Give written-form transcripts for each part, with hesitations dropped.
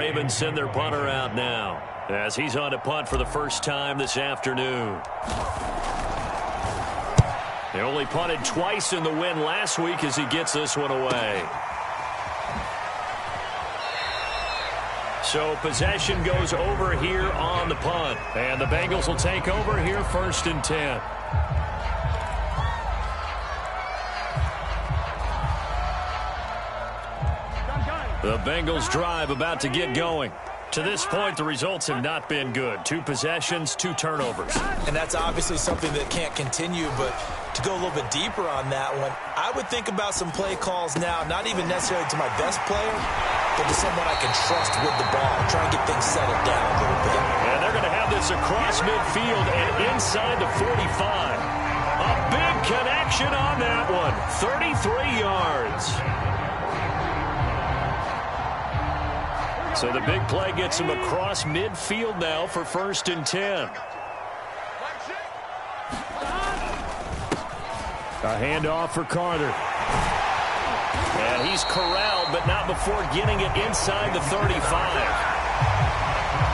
Ravens send their punter out now as he's on to punt for the first time this afternoon. They only punted twice in the win last week as he gets this one away. So possession goes over here on the punt. And the Bengals will take over here 1st and 10. The Bengals drive about to get going. To this point, the results have not been good. 2 possessions, 2 turnovers. And that's obviously something that can't continue, but to go a little bit deeper on that one, I would think about some play calls now, not even necessarily to my best player, but to someone I can trust with the ball, try and get things settled down a little bit. And they're going to have this across midfield and inside the 45. A big connection on that one. 33 yards. So the big play gets him across midfield now for 1st and 10. A handoff for Carter. And he's corralled, but not before getting it inside the 35.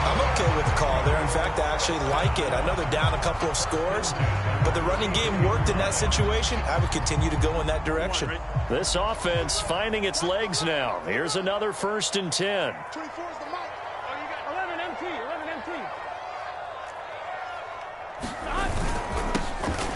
I'm okay with the call there. In fact, I actually like it. I know they're down a couple of scores, but the running game worked in that situation. I would continue to go in that direction. This offense finding its legs now. Here's another 1st and 10. 24 is the mark. Oh, you got 11 MT, 11 MT.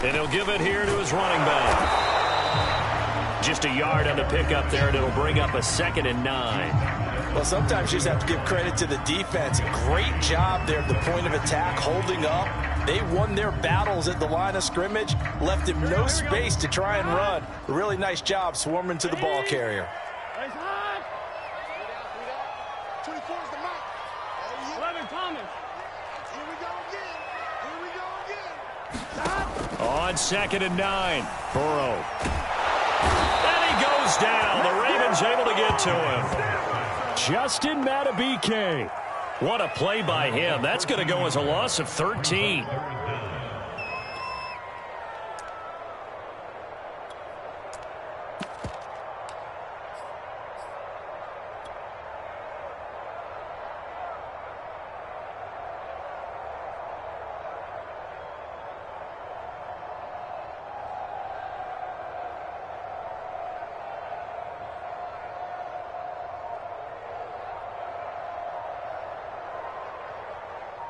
And he'll give it here to his running back. Just a yard on the pickup there, and it'll bring up a 2nd and 9. Well, sometimes you just have to give credit to the defense. Great job there at the point of attack, holding up. They won their battles at the line of scrimmage, left him no space to try and run. A really nice job swarming to the ball carrier. 24 is the mark. 11 Thomas. Here we go again. Here we go again. On 2nd and 9, Burrow. And he goes down. The Ravens able to get to him. Justin Madubuike. What a play by him. That's going to go as a loss of 13.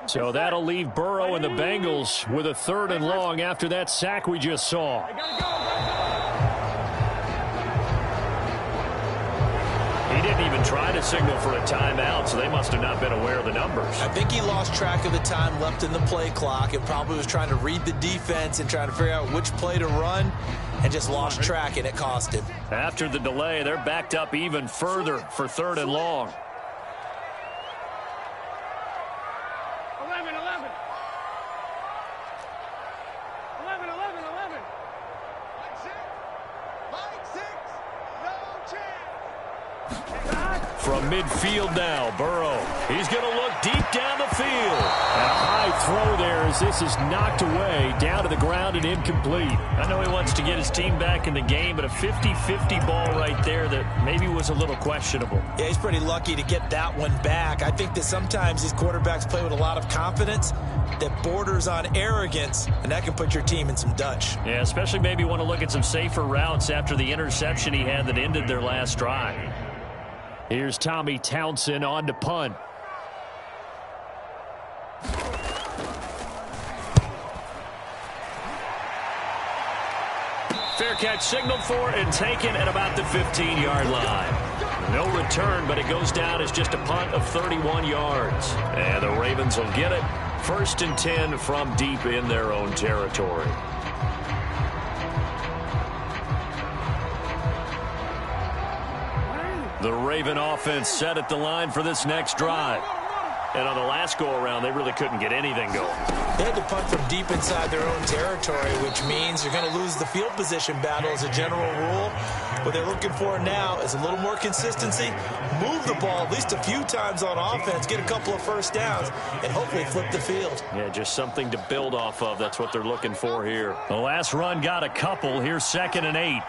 So that'll leave Burrow and the Bengals with a 3rd and long after that sack we just saw. He didn't even try to signal for a timeout, so they must have not been aware of the numbers. I think he lost track of the time left in the play clock and probably was trying to read the defense and trying to figure out which play to run and just lost track, and it cost him. After the delay, they're backed up even further for 3rd and long. 11, 11. 11, 11, 11. Line 6. No chance. From midfield now, Burrow. He's going to look deep down the field. And a high throw there as this is knocked away, down to the ground and incomplete. I know he wants to get his team back in the game, but a 50-50 ball right there that maybe was a little questionable. Yeah, he's pretty lucky to get that one back. I think that sometimes these quarterbacks play with a lot of confidence that borders on arrogance, and that can put your team in some Dutch. Yeah, especially maybe want to look at some safer routes after the interception he had that ended their last drive. Here's Tommy Townsend on to punt. Fair catch signaled for and taken at about the 15-yard line. No return, but it goes down as just a punt of 31 yards. And the Ravens will get it. 1st and 10 from deep in their own territory. The Raven offense set at the line for this next drive. And on the last go-around, they really couldn't get anything going. They had to punt from deep inside their own territory, which means you're going to lose the field position battle as a general rule. What they're looking for now is a little more consistency, move the ball at least a few times on offense, get a couple of first downs, and hopefully flip the field. Yeah, just something to build off of. That's what they're looking for here. The last run got a couple. Here's 2nd and 8.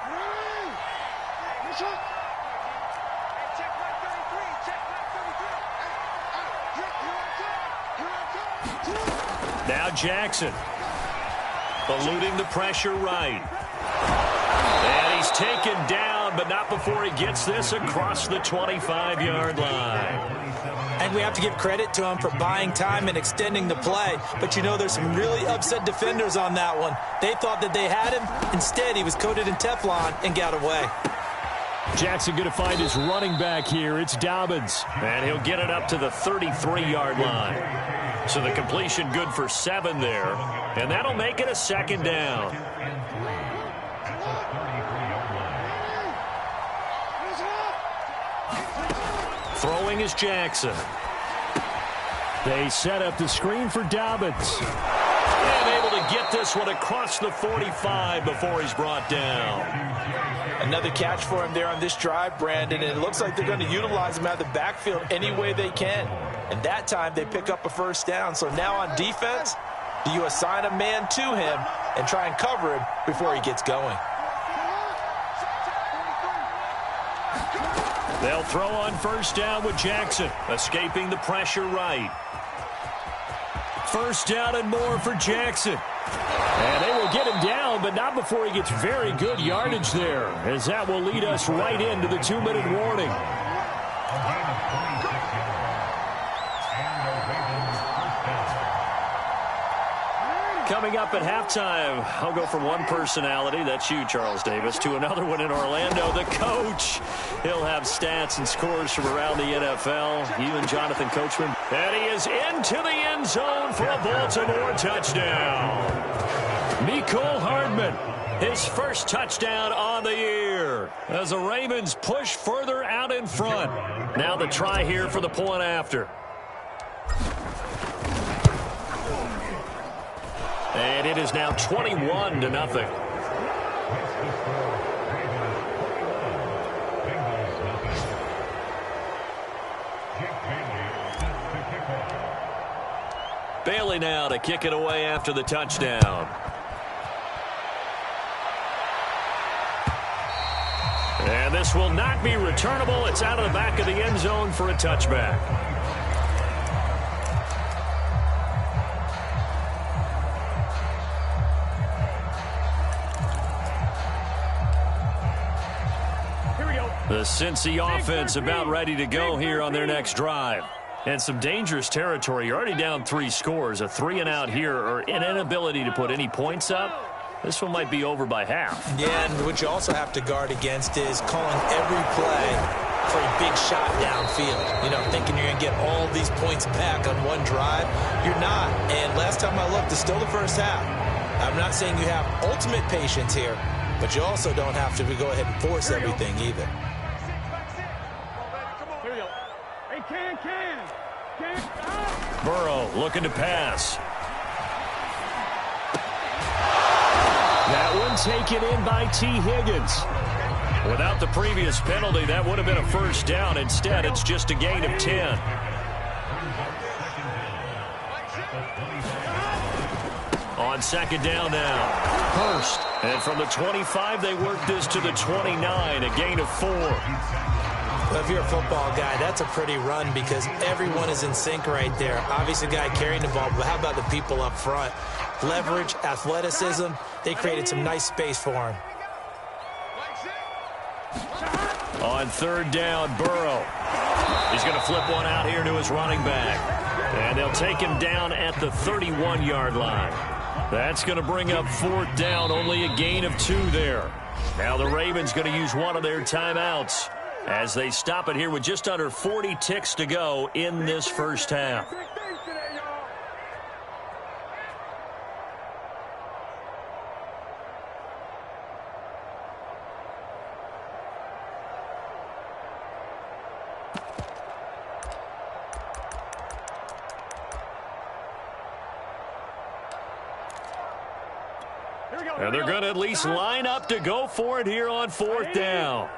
Now Jackson. Eluding the pressure right. And he's taken down, but not before he gets this across the 25-yard line. And we have to give credit to him for buying time and extending the play. But you know, there's some really upset defenders on that one. They thought that they had him. Instead, he was coated in Teflon and got away. Jackson going to find his running back here. It's Dobbins. And he'll get it up to the 33-yard line. So the completion good for 7 there. And that'll make it a 2nd down. Throwing is Jackson. They set up the screen for Dobbins. And able to get this one across the 45 before he's brought down. Another catch for him there on this drive, Brandon, and it looks like they're going to utilize him out of the backfield any way they can. And that time they pick up a 1st down. So now on defense, do you assign a man to him and try and cover him before he gets going? They'll throw on 1st down with Jackson, escaping the pressure right. 1st down and more for Jackson. And they will get him down, but not before he gets very good yardage there, as that will lead us right into the 2-minute warning. Coming up at halftime, I'll go from one personality, that's you, Charles Davis, to another one in Orlando, the coach. He'll have stats and scores from around the NFL. You and Jonathan Coachman. And he is into the end zone for a Baltimore touchdown. Mecole Hardman, his first touchdown on the year, as the Ravens push further out in front. Now the try here for the point after. And it is now 21-0. Bailey now to kick it away after the touchdown. And this will not be returnable. It's out of the back of the end zone for a touchback. The Cincy offense about ready to go here on their next drive. And some dangerous territory. You're already down 3 scores. A 3-and-out here, or an inability to put any points up. This one might be over by half. Yeah, and what you also have to guard against is calling every play for a big shot downfield. You know, thinking you're going to get all these points back on one drive. You're not. And last time I looked, it's still the first half. I'm not saying you have ultimate patience here, but you also don't have to go ahead and force everything either. Burrow looking to pass. That one taken in by T. Higgins. Without the previous penalty, that would have been a 1st down. Instead, it's just a gain of 10. On 2nd down now, Hurst. And from the 25, they work this to the 29, a gain of 4. Well, if you're a football guy, that's a pretty run because everyone is in sync right there. Obviously, the guy carrying the ball, but how about the people up front? Leverage, athleticism, they created some nice space for him. On 3rd down, Burrow. He's going to flip one out here to his running back. And they'll take him down at the 31-yard line. That's going to bring up 4th down, only a gain of 2 there. Now the Ravens going to use one of their timeouts as they stop it here with just under 40 ticks to go in this first half. And they're going to at least line up to go for it here on 4th down.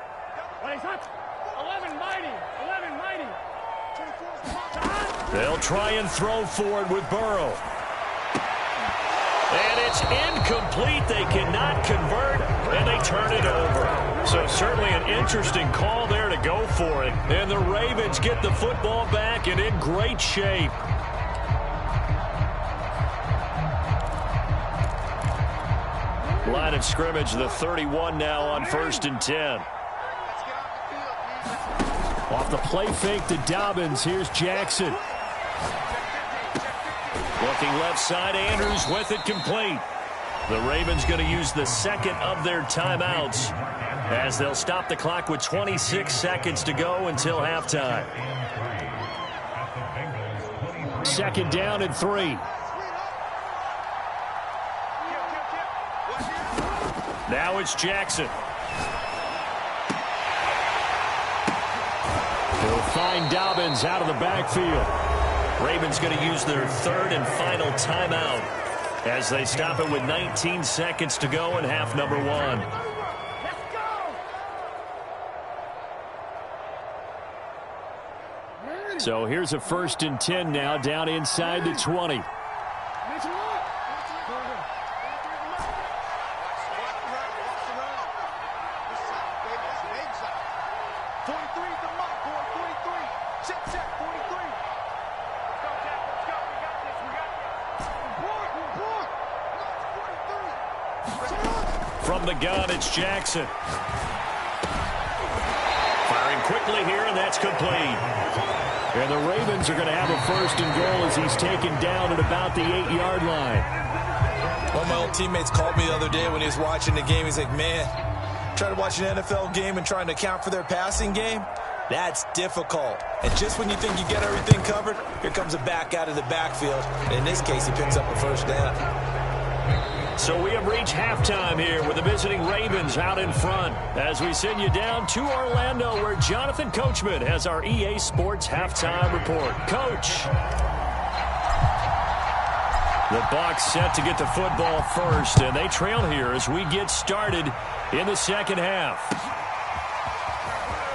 They'll try and throw for it with Burrow. And it's incomplete. They cannot convert, and they turn it over. So certainly an interesting call there to go for it. And the Ravens get the football back and in great shape. Line of scrimmage, the 31 now on 1st and 10. Off the play fake to Dobbins. Here's Jackson. Looking left side, Andrews with it complete. The Ravens going to use the second of their timeouts as they'll stop the clock with 26 seconds to go until halftime. 2nd down and 3. Now it's Jackson. He'll find Dobbins out of the backfield. Ravens going to use their 3rd and final timeout as they stop it with 19 seconds to go in half number 1. So here's a 1st and 10 now down inside the 20. From the gun, it's Jackson. Firing quickly here, and that's complete. And the Ravens are going to have a 1st and goal as he's taken down at about the 8-yard line. One of my old teammates called me the other day when he was watching the game. He's like, man, trying to watch an NFL game and trying to account for their passing game, that's difficult. And just when you think you get everything covered, here comes a back out of the backfield. And in this case, he picks up a 1st down. So we have reached halftime here with the visiting Ravens out in front as we send you down to Orlando where Jonathan Coachman has our EA Sports halftime report. Coach. The Bucs set to get the football first, and they trail here as we get started in the 2nd half.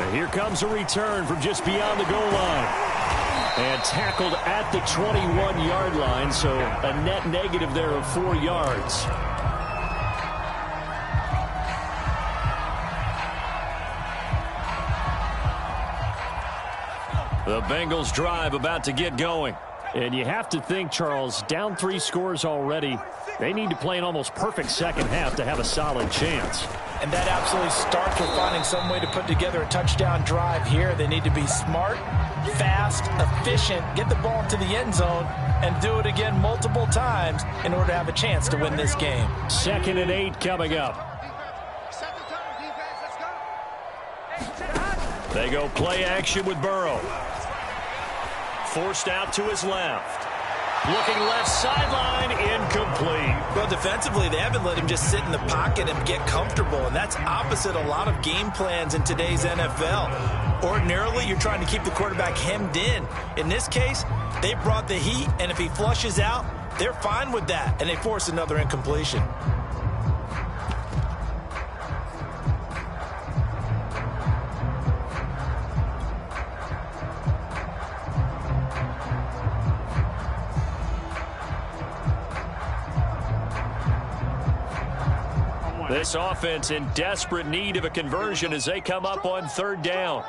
And here comes a return from just beyond the goal line. And tackled at the 21-yard line, so a net negative there of 4 yards. The Bengals drive about to get going. And you have to think, Charles, down 3 scores already. They need to play an almost perfect 2nd half to have a solid chance. And that absolutely starts with finding some way to put together a touchdown drive here. They need to be smart, fast, efficient, get the ball to the end zone, and do it again multiple times in order to have a chance to win this game. 2nd and 8 coming up. They go play action with Burrow. Forced out to his left. Looking left sideline, incomplete. Well, defensively, they haven't let him just sit in the pocket and get comfortable, and that's opposite a lot of game plans in today's NFL. Ordinarily, you're trying to keep the quarterback hemmed in. In this case, they brought the heat, and if he flushes out, they're fine with that, and they force another incompletion. This offense in desperate need of a conversion as they come up on 3rd down.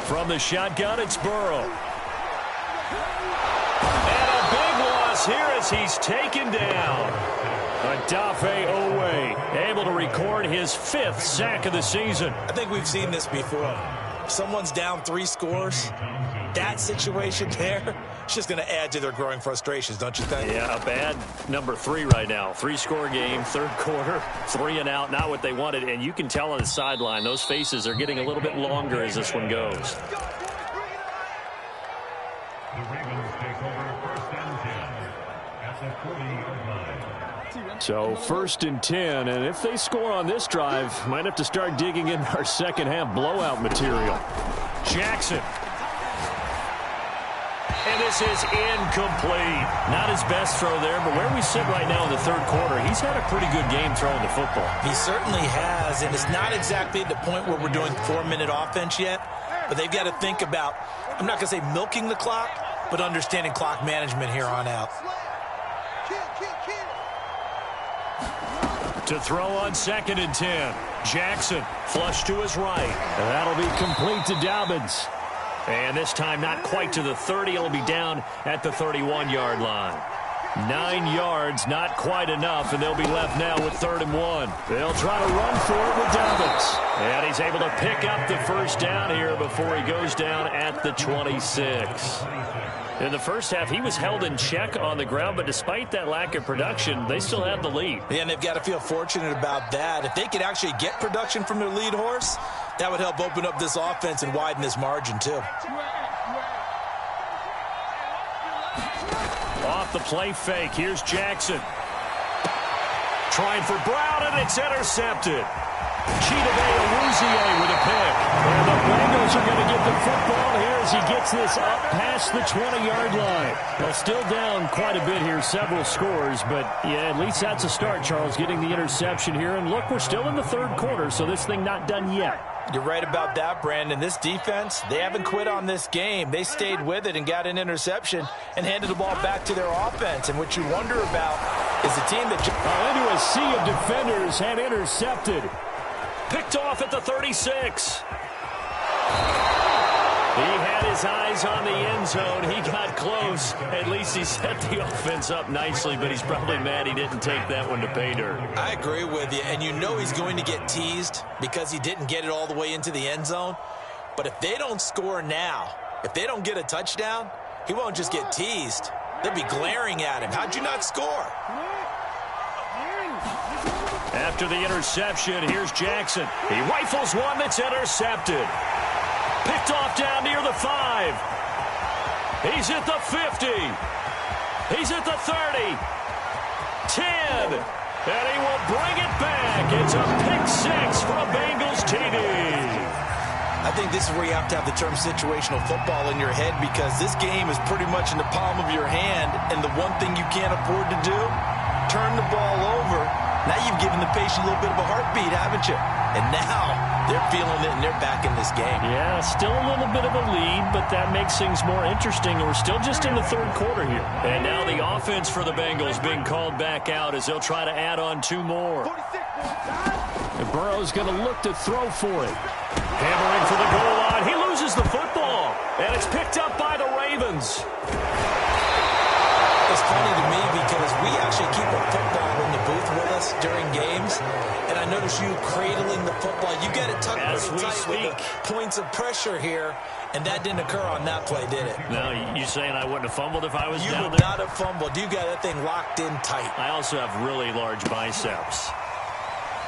From the shotgun, it's Burrow. And a big loss here as he's taken down. Odafe Oweh able to record his 5th sack of the season. I think we've seen this before. Someone's down 3 scores. That situation there, it's just going to add to their growing frustrations, don't you think? Yeah, a bad number 3 right now. 3-score game, 3rd quarter, 3 and out, not what they wanted. And you can tell on the sideline, those faces are getting a little bit longer as this one goes. The Ravens take over 1st and 10 at the 40-yard line. So 1st and 10, and if they score on this drive, might have to start digging in our 2nd half blowout material. Jackson. And this is incomplete. Not his best throw there, but where we sit right now in the 3rd quarter, he's had a pretty good game throwing the football. He certainly has, and it's not exactly at the point where we're doing 4-minute offense yet, but they've got to think about, I'm not going to say milking the clock, but understanding clock management here on out. To throw on 2nd and 10. Jackson flush to his right. And that'll be complete to Dobbins. And this time not quite to the 30. It'll be down at the 31-yard line. 9 yards, not quite enough, and they'll be left now with 3rd and 1. They'll try to run for it with Dobbins. And he's able to pick up the first down here before he goes down at the 26. In the first half, he was held in check on the ground, but despite that lack of production, they still have the lead. Yeah, and they've got to feel fortunate about that. If they could actually get production from their lead horse, that would help open up this offense and widen this margin, too. Off the play fake, here's Jackson. Trying for Brown, and it's intercepted. Chidobe Awuzie with a pick. And the Bengals are going to get the football here as he gets this up past the 20-yard line. Well, still down quite a bit here, several scores, but yeah, at least that's a start, Charles, getting the interception here. And look, we're still in the 3rd quarter, so this thing not done yet. You're right about that, Brandon. This defense, they haven't quit on this game. They stayed with it and got an interception and handed the ball back to their offense. And what you wonder about is the team that... into a sea of defenders and intercepted. Picked off at the 36. He had his eyes on the end zone. He got close. At least he set the offense up nicely, but he's probably mad he didn't take that one to pay dirt. I agree with you, and you know he's going to get teased because he didn't get it all the way into the end zone. But if they don't score now, if they don't get a touchdown, he won't just get teased. They'll be glaring at him. How'd you not score? After the interception, here's Jackson. He rifles one that's intercepted. Picked off down near the 5. He's at the 50. He's at the 30. 10. And he will bring it back. It's a pick 6 for a Bengals TD. I think this is where you have to have the term situational football in your head because this game is pretty much in the palm of your hand, and the one thing you can't afford to do, turn the ball over. Now you've given the patient a little bit of a heartbeat, haven't you? And now they're feeling it, and they're back in this game. Yeah, still a little bit of a lead, but that makes things more interesting. And we're still just in the 3rd quarter here. And now the offense for the Bengals being called back out as they'll try to add on 2 more. And Burrow's going to look to throw for it. Hammering for the goal line. He loses the football, and it's picked up by the Ravens. It's funny to me because we actually keep a football in the booth with us during games, and I notice you cradling the football. You get it tucked pretty tight with the points of pressure here, and that didn't occur on that play, did it? No, you saying I wouldn't have fumbled if I was down there? You would not have fumbled. You got that thing locked in tight. I also have really large biceps.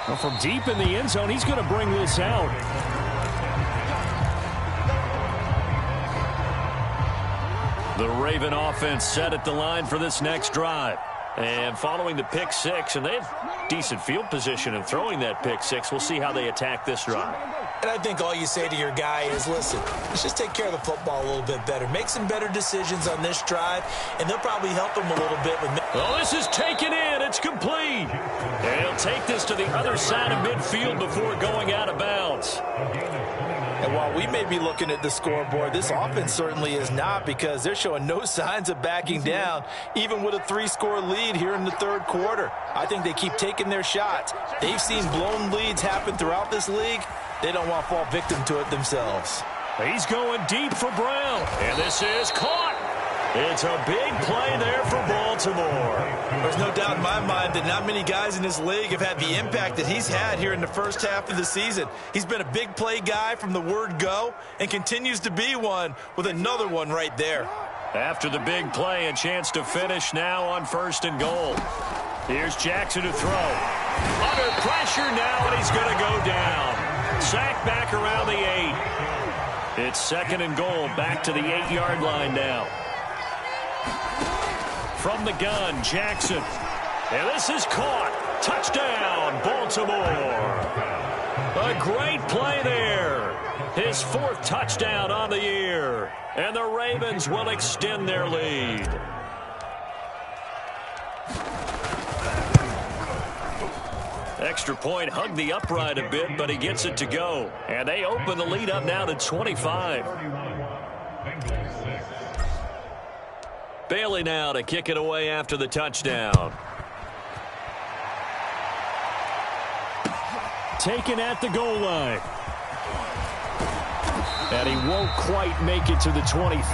Well, from deep in the end zone, he's going to bring this out. The Raven offense set at the line for this next drive. And following the pick 6, and they have decent field position in throwing that pick 6. We'll see how they attack this drive. And I think all you say to your guy is, listen, let's just take care of the football a little bit better. Make some better decisions on this drive, and they'll probably help him a little bit. Well, this is taken in. It's complete. And he'll take this to the other side of midfield before going out of bounds. And while we may be looking at the scoreboard, this offense certainly is not, because they're showing no signs of backing down, even with a 3-score lead here in the 3rd quarter. I think they keep taking their shots. They've seen blown leads happen throughout this league. They don't want to fall victim to it themselves. He's going deep for Brown, and this is caught. It's a big play there for Baltimore. There's no doubt in my mind that not many guys in this league have had the impact that he's had here in the first half of the season. He's been a big play guy from the word go and continues to be one with another one right there. After the big play, a chance to finish now on 1st and goal. Here's Jackson to throw. Under pressure now, and he's going to go down. Sacked back around the 8. It's 2nd and goal, back to the 8-yard line now. From the gun, Jackson. And this is caught. Touchdown, Baltimore. A great play there. His 4th touchdown on the year. And the Ravens will extend their lead. Extra point, hugged the upright a bit, but he gets it to go. And they open the lead up now to 25. Bailey now to kick it away after the touchdown. Taken at the goal line. And he won't quite make it to the 25.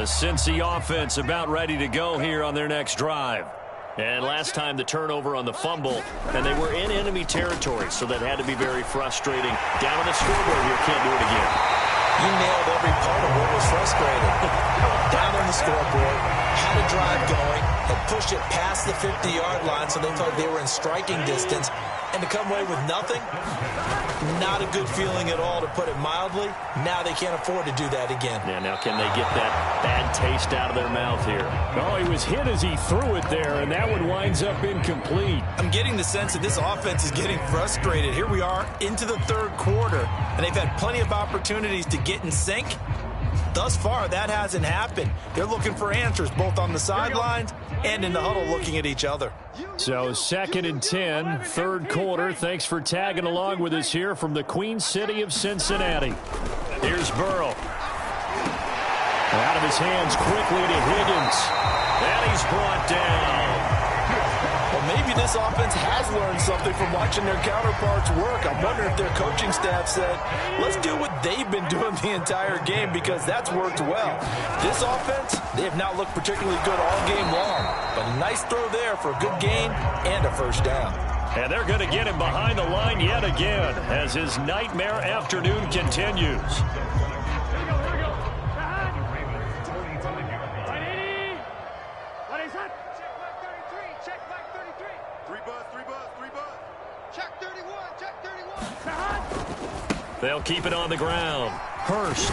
The Cincy offense about ready to go here on their next drive. And last time the turnover on the fumble, and they were in enemy territory, so that had to be very frustrating. Down on the scoreboard here, can't do it again. You nailed every part of what was frustrating. Down on the scoreboard, had a drive going, had pushed it past the 50-yard line, so they thought they were in striking distance, and to come away with nothing, not a good feeling at all, to put it mildly. Now they can't afford to do that again. Yeah, now can they get that bad taste out of their mouth here? Oh, he was hit as he threw it there, and that one winds up incomplete. I'm getting the sense that this offense is getting frustrated. Here we are into the third quarter, and they've had plenty of opportunities to get in sync. Thus far, that hasn't happened. They're looking for answers both on the sidelines and in the huddle looking at each other. So 2nd and 10, third quarter. Thanks for tagging along with us here from the Queen City of Cincinnati. Here's Burrow. Out of his hands quickly to Higgins. And he's brought down. Well, maybe this offense has learned something from watching their counterparts work. I wonder if their coaching staff said, let's do what they've been doing the entire game, because that's worked well. This offense, they have not looked particularly good all game long, but a nice throw there for a good gain and a first down. And they're going to get him behind the line yet again as his nightmare afternoon continues. They'll keep it on the ground. Hurst.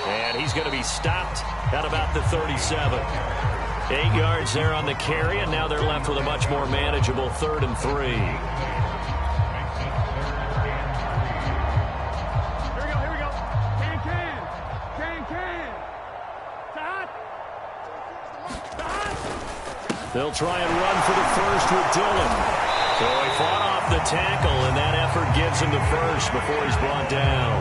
And he's going to be stopped at about the 37. 8 yards there on the carry, and now they're left with a much more manageable 3rd and 3. Here we go. Can. They'll try and run for the first with Dillon. So he fought off the tackle, and that effort gives him the first before he's brought down.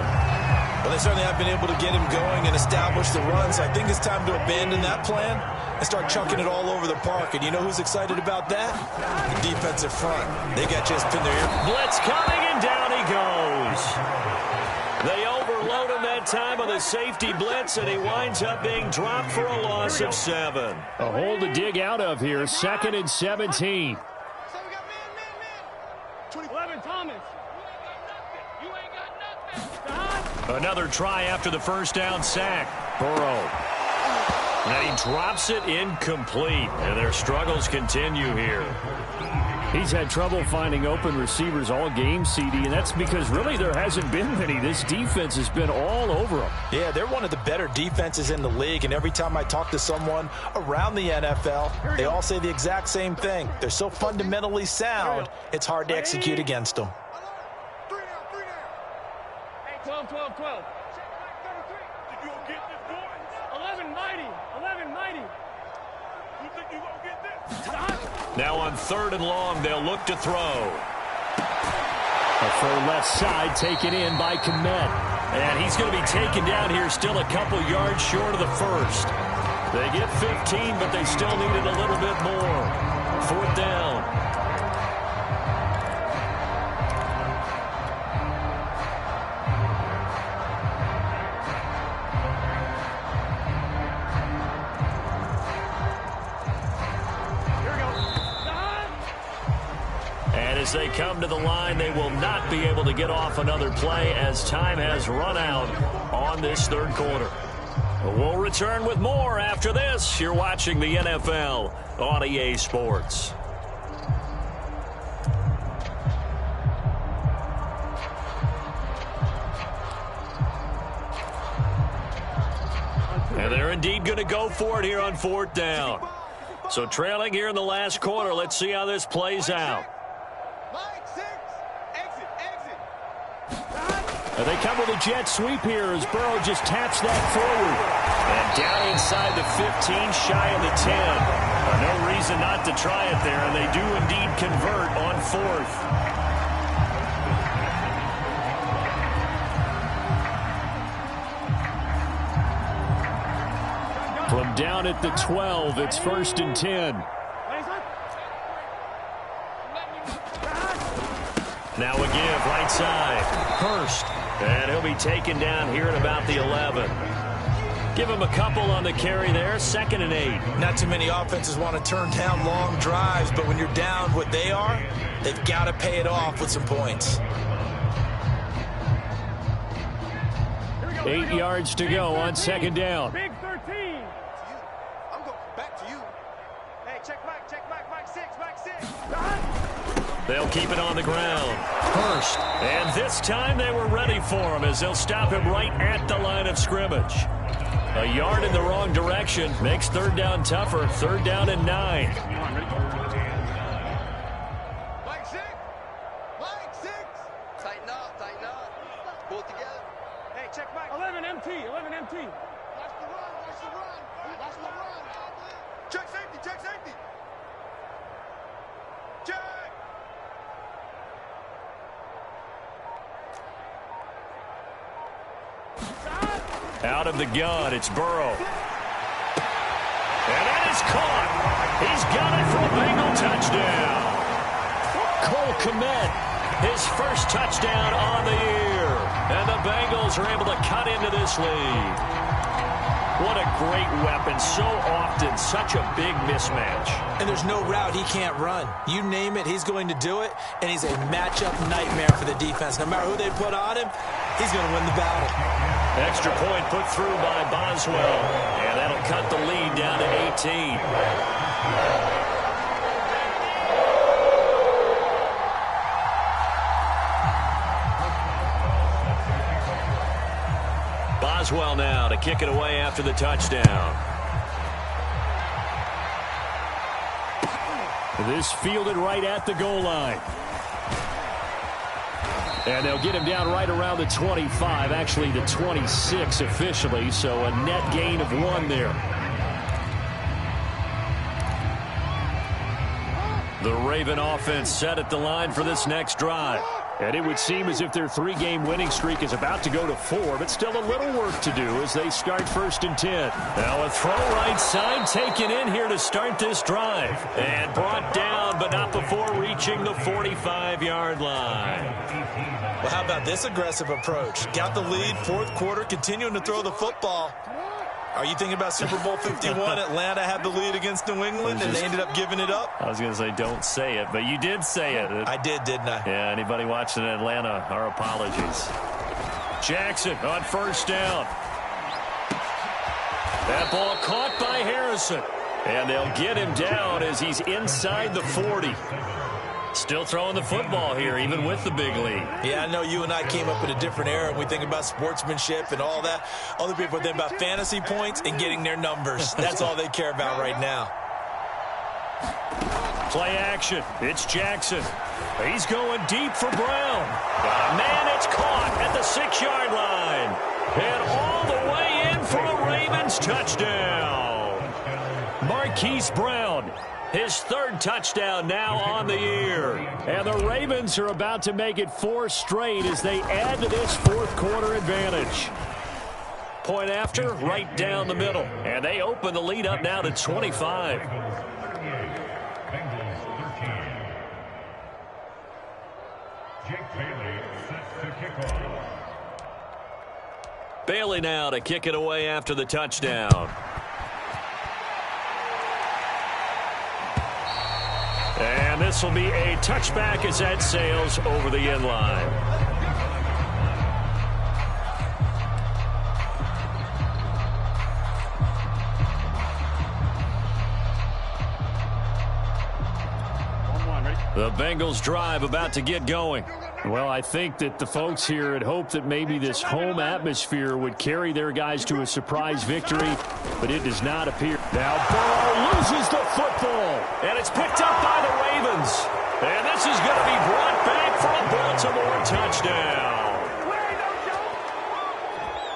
Well, they certainly have been able to get him going and establish the run, so I think it's time to abandon that plan and start chunking it all over the park. And you know who's excited about that? The defensive front. They got just pinned their ear. Blitz coming, and down he goes. They overload him that time on the safety blitz, and he winds up being dropped for a loss of 7. A hole to dig out of here, 2nd and 17. 11, Thomas. You ain't got nothing. Another try after the first down sack. Burrow. And he drops it incomplete. And their struggles continue here. He's had trouble finding open receivers all game, CD, and that's because really there hasn't been many. This defense has been all over them. Yeah, they're one of the better defenses in the league, and every time I talk to someone around the NFL, they all say the exact same thing. They're so fundamentally sound, it's hard to execute against them. 12. Did you get this, boy? 11 mighty. You think you gonna get this? Now on 3rd and long, they'll look to throw. A throw left side taken in by Kmet. And he's going to be taken down here still a couple yards short of the first. They get 15, but they still needed a little bit more. 4th down. As they come to the line, they will not be able to get off another play as time has run out on this 3rd quarter. We'll return with more after this. You're watching the NFL on EA Sports. And they're indeed going to go for it here on 4th down. So trailing here in the last quarter, let's see how this plays out. They come with a jet sweep here as Burrow just taps that forward. And down inside the 15, shy of the 10. No reason not to try it there, and they do indeed convert on 4th. From down at the 12, it's 1st and 10. Now a give, right side. Hurst. And he'll be taken down here at about the 11. Give him a couple on the carry there, 2nd and 8. Not too many offenses want to turn down long drives, but when you're down what they are, they've got to pay it off with some points. 8 yards to go on 2nd down. Big 13. I'm going back to you. Hey, check Mike 6. They'll keep it on the ground. Hurst. And this time they were ready for him as they'll stop him right at the line of scrimmage. A yard in the wrong direction makes 3rd down tougher. 3rd down and 9. Mike 6. Tighten up. Pull it together. Hey, check Mike. 11 MT. Watch the run. Check safety. Check. Out of the gun, it's Burrow. And that is caught. He's got it for a Bengal touchdown. Cole Kmet, his first touchdown on the year. And the Bengals are able to cut into this lead. What a great weapon. So often, such a big mismatch. And there's no route he can't run. You name it, he's going to do it. And he's a matchup nightmare for the defense. No matter who they put on him, he's going to win the battle. Extra point put through by Boswell. And that'll cut the lead down to 18. Boswell now to kick it away after the touchdown. This fielded right at the goal line. And they'll get him down right around the 25, actually the 26 officially, so a net gain of 1 there. The Raven offense set at the line for this next drive. And it would seem as if their 3-game winning streak is about to go to 4, but still a little work to do as they start 1st and 10. Now a throw right side taken in here to start this drive. And brought down, but not before reaching the 45-yard line. Well, how about this aggressive approach? Got the lead, 4th quarter, continuing to throw the football. Are you thinking about Super Bowl 51? Atlanta had the lead against New England, and they ended up giving it up? I was going to say don't say it, but you did say it. I did, didn't I? Yeah, anybody watching Atlanta, our apologies. Jackson on 1st down. That ball caught by Harrison. And they'll get him down as he's inside the 40. Still throwing the football here, even with the big lead. Yeah, I know you and I came up in a different era, and we think about sportsmanship and all that. Other people think about fantasy points and getting their numbers. That's all they care about right now. Play action. It's Jackson. He's going deep for Brown. Got a man, it's caught at the 6-yard line. And all the way in for a Ravens touchdown. Marquise Brown. His 3rd touchdown now on the year. And the Ravens are about to make it 4 straight as they add to this 4th quarter advantage. Point after, right down the middle. And they open the lead up now to 25. Jake Bailey set to kick off. Bailey now to kick it away after the touchdown. And this will be a touchback as that sails over the end line. The Bengals drive about to get going. Well, I think that the folks here had hoped that maybe this home atmosphere would carry their guys to a surprise victory, but it does not appear. Now Burrow loses the football, and it's picked up by the Ravens. And this is going to be brought back for a Baltimore touchdown.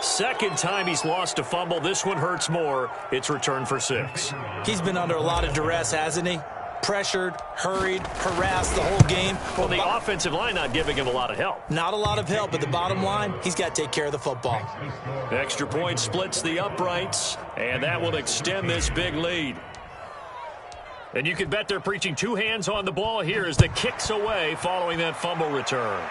Second time he's lost a fumble. This one hurts more. It's returned for 6. He's been under a lot of duress, hasn't he? Pressured, hurried, harassed the whole game. Well, the offensive line not giving him a lot of help. Not a lot of help, but the bottom line, he's got to take care of the football. Extra point splits the uprights, and that will extend this big lead. And you can bet they're preaching 2 hands on the ball here as the kick's away following that fumble return.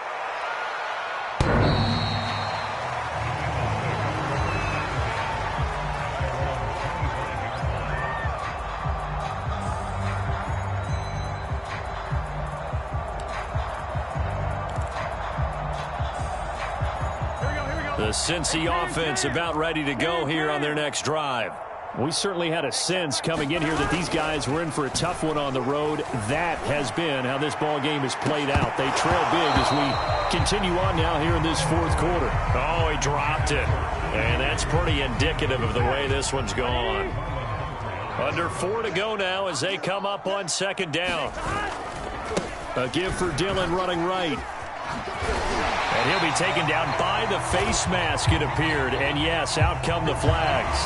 The Cincy offense about ready to go here on their next drive. We certainly had a sense coming in here that these guys were in for a tough one on the road. That has been how this ball game has played out. They trail big as we continue on now here in this fourth quarter. Oh, he dropped it. And that's pretty indicative of the way this one's gone. Under 4 to go now as they come up on second down. A give for Dillon running right. And he'll be taken down by the face mask, it appeared. And yes, out come the flags.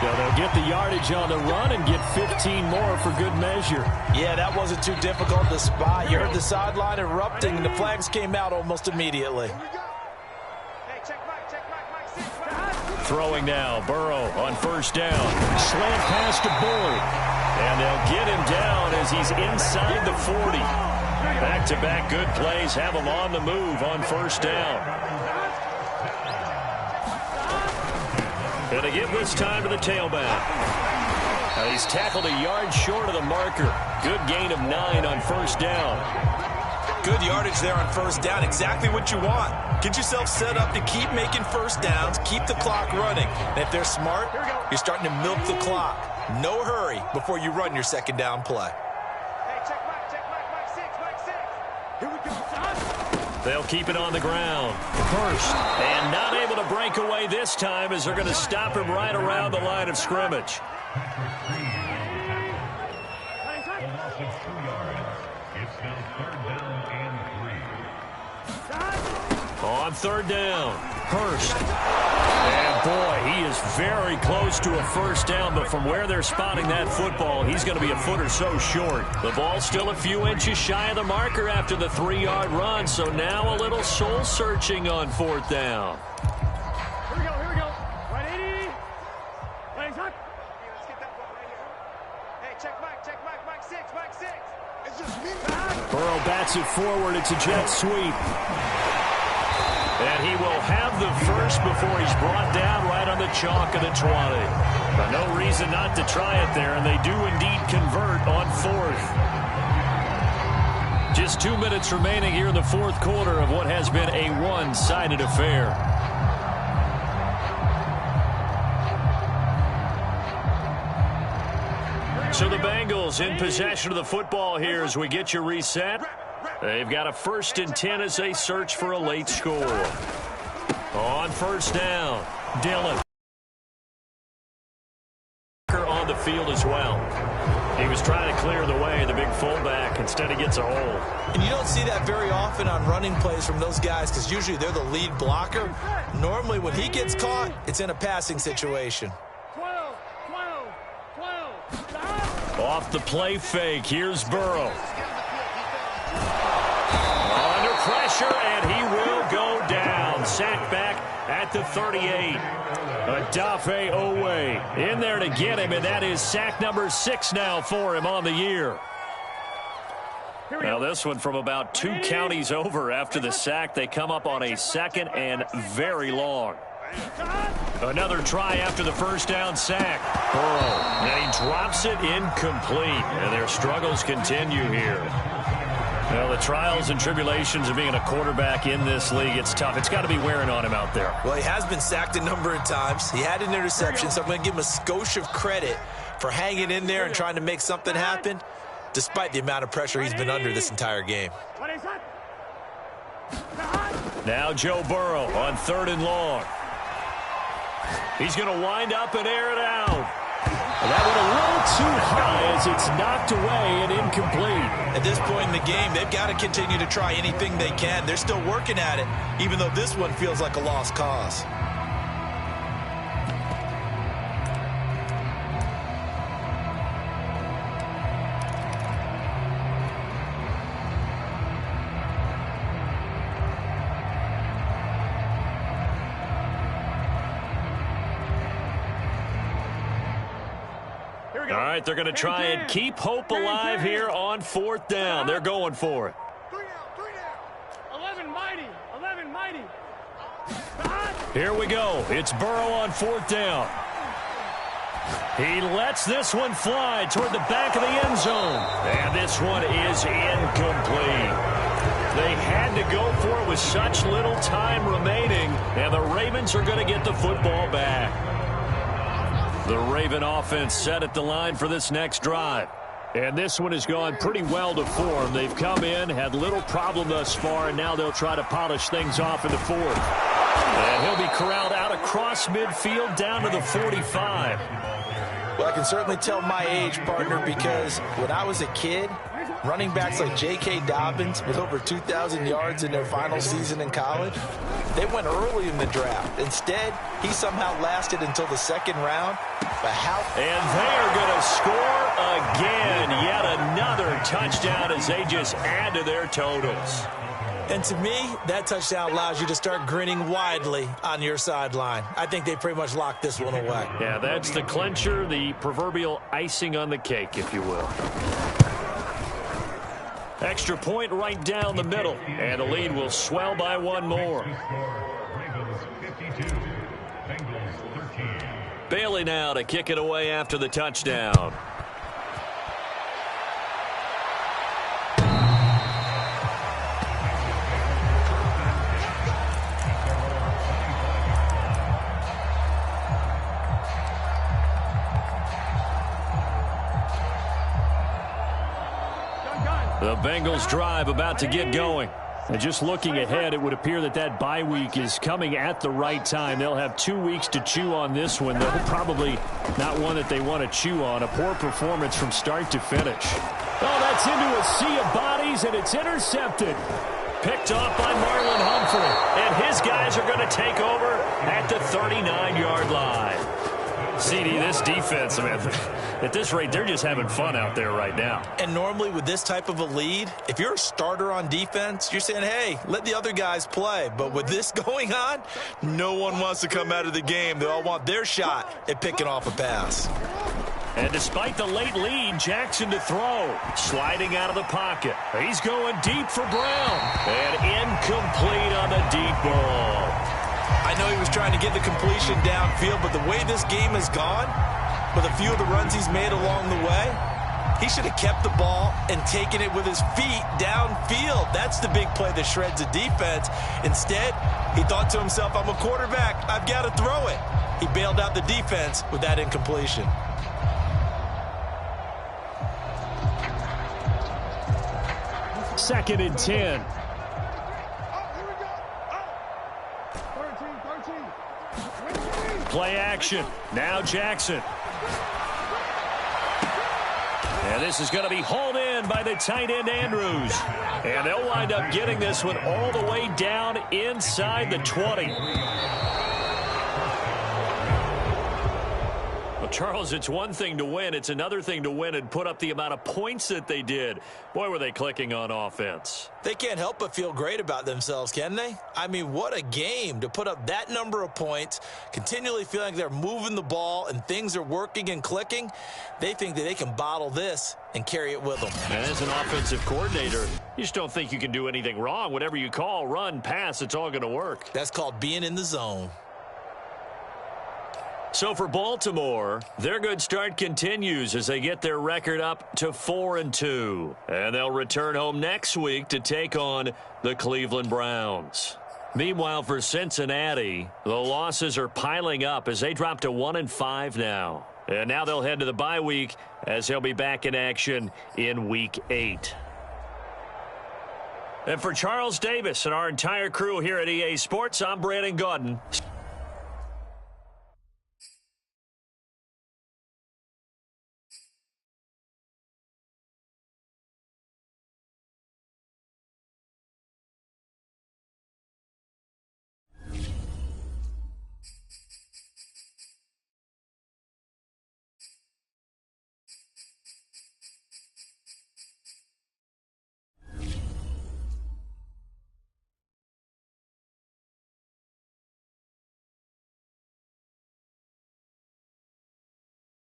So they'll get the yardage on the run and get 15 more for good measure. Yeah, that wasn't too difficult to spot. You heard the sideline erupting. The flags came out almost immediately. Throwing now, Burrow on first down. Slant pass to Boyd. And they'll get him down as he's inside the 40. Back-to-back good plays have him on the move on first down. And they give this time to the tailback. He's tackled a yard short of the marker. Good gain of 9 on first down. Good yardage there on first down. Exactly what you want. Get yourself set up to keep making first downs, keep the clock running. And if they're smart, you're starting to milk the clock. No hurry before you run your second down play. They'll keep it on the ground. First, and not able to break away this time as they're going to stop him right around the line of scrimmage. On third down, Hurst. And boy, he is very close to a first down, but from where they're spotting that football, he's going to be a foot or so short. The ball's still a few inches shy of the marker after the 3-yard run, so now a little soul-searching on fourth down. Here we go. Right 80. Legs up. Let's get that ball right here. Hey, check Mike 6. It's just me. Burrow bats it forward. It's a jet sweep. And he will have the first before he's brought down right on the chalk of the 20. But no reason not to try it there, and they do indeed convert on fourth. Just 2 minutes remaining here in the fourth quarter of what has been a one-sided affair. So the Bengals in possession of the football here as we get you reset. They've got a 1st and 10 as they search for a late score. On first down, Dillon. On the field as well. He was trying to clear the way, the big fullback. Instead, he gets a hole. And you don't see that very often on running plays from those guys because usually they're the lead blocker. Normally, when he gets caught, it's in a passing situation. 12. Off the play fake, here's Burrow. Under pressure, and he will go down. Sacked back at the 38. Odafe Oweh in there to get him, and that is sack number 6 now for him on the year. Now this one from about 2 counties over after the sack. They come up on a 2nd and very long. Another try after the first down sack. Burrow, and he drops it incomplete, and their struggles continue here. Well, the trials and tribulations of being a quarterback in this league, it's tough. It's got to be wearing on him out there. Well, he has been sacked a number of times. He had an interception, so I'm going to give him a skosh of credit for hanging in there and trying to make something happen, despite the amount of pressure he's been under this entire game. Now Joe Burrow on 3rd and long. He's going to wind up and air it out. That one a little too high as it's knocked away and incomplete. At this point in the game, they've got to continue to try anything they can. They're still working at it, even though this one feels like a lost cause. All right, they're going to try and keep hope alive here on 4th down. They're going for it. 3 down. 11 mighty. Here we go. It's Burrow on 4th down. He lets this one fly toward the back of the end zone. And this one is incomplete. They had to go for it with such little time remaining, and the Ravens are going to get the football back. The Raven offense set at the line for this next drive. And this one has gone pretty well to form. They've come in, had little problem thus far, and now they'll try to polish things off in the fourth. And he'll be corralled out across midfield down to the 45. Well, I can certainly tell my age, partner, because when I was a kid, running backs like J.K. Dobbins with over 2,000 yards in their final season in college, they went early in the draft. Instead, he somehow lasted until the second round. And they are going to score again. Yet another touchdown as they just add to their totals. And to me, that touchdown allows you to start grinning widely on your sideline. I think they pretty much locked this one away. Yeah, that's the clincher, the proverbial icing on the cake, if you will. Extra point right down the middle, and the lead will swell by one more. Bailey now to kick it away after the touchdown. The Bengals drive about to get going. And just looking ahead, it would appear that that bye week is coming at the right time. They'll have 2 weeks to chew on this one. They'll probably not one that they want to chew on. A poor performance from start to finish. Oh, that's into a sea of bodies, and it's intercepted. Picked off by Marlon Humphrey. And his guys are going to take over at the 39-yard line. CD, this defense, man, at this rate, they're just having fun out there right now. And normally with this type of a lead, if you're a starter on defense, you're saying, hey, let the other guys play. But with this going on, no one wants to come out of the game. They all want their shot at picking off a pass. And despite the late lead, Jackson to throw. Sliding out of the pocket. He's going deep for Brown. And incomplete on the deep ball. I know he was trying to get the completion downfield, but the way this game has gone, with a few of the runs he's made along the way, he should have kept the ball and taken it with his feet downfield. That's the big play that shreds the defense. Instead, he thought to himself, I'm a quarterback. I've got to throw it. He bailed out the defense with that incompletion. Second and 10. Play action. Now Jackson. And this is going to be hauled in by the tight end Andrews. And they'll wind up getting this one all the way down inside the 20. Well, Charles, it's one thing to win. It's another thing to win and put up the amount of points that they did. Boy, were they clicking on offense. They can't help but feel great about themselves, can they? I mean, what a game to put up that number of points, continually feeling like they're moving the ball and things are working and clicking. They think that they can bottle this and carry it with them. And as an offensive coordinator, you just don't think you can do anything wrong. Whatever you call, run, pass, it's all going to work. That's called being in the zone. So for Baltimore, their good start continues as they get their record up to 4-2. And they'll return home next week to take on the Cleveland Browns. Meanwhile, for Cincinnati, the losses are piling up as they drop to 1-5 now. And now they'll head to the bye week as they'll be back in action in Week 8. And for Charles Davis and our entire crew here at EA Sports, I'm Brandon Gaudin.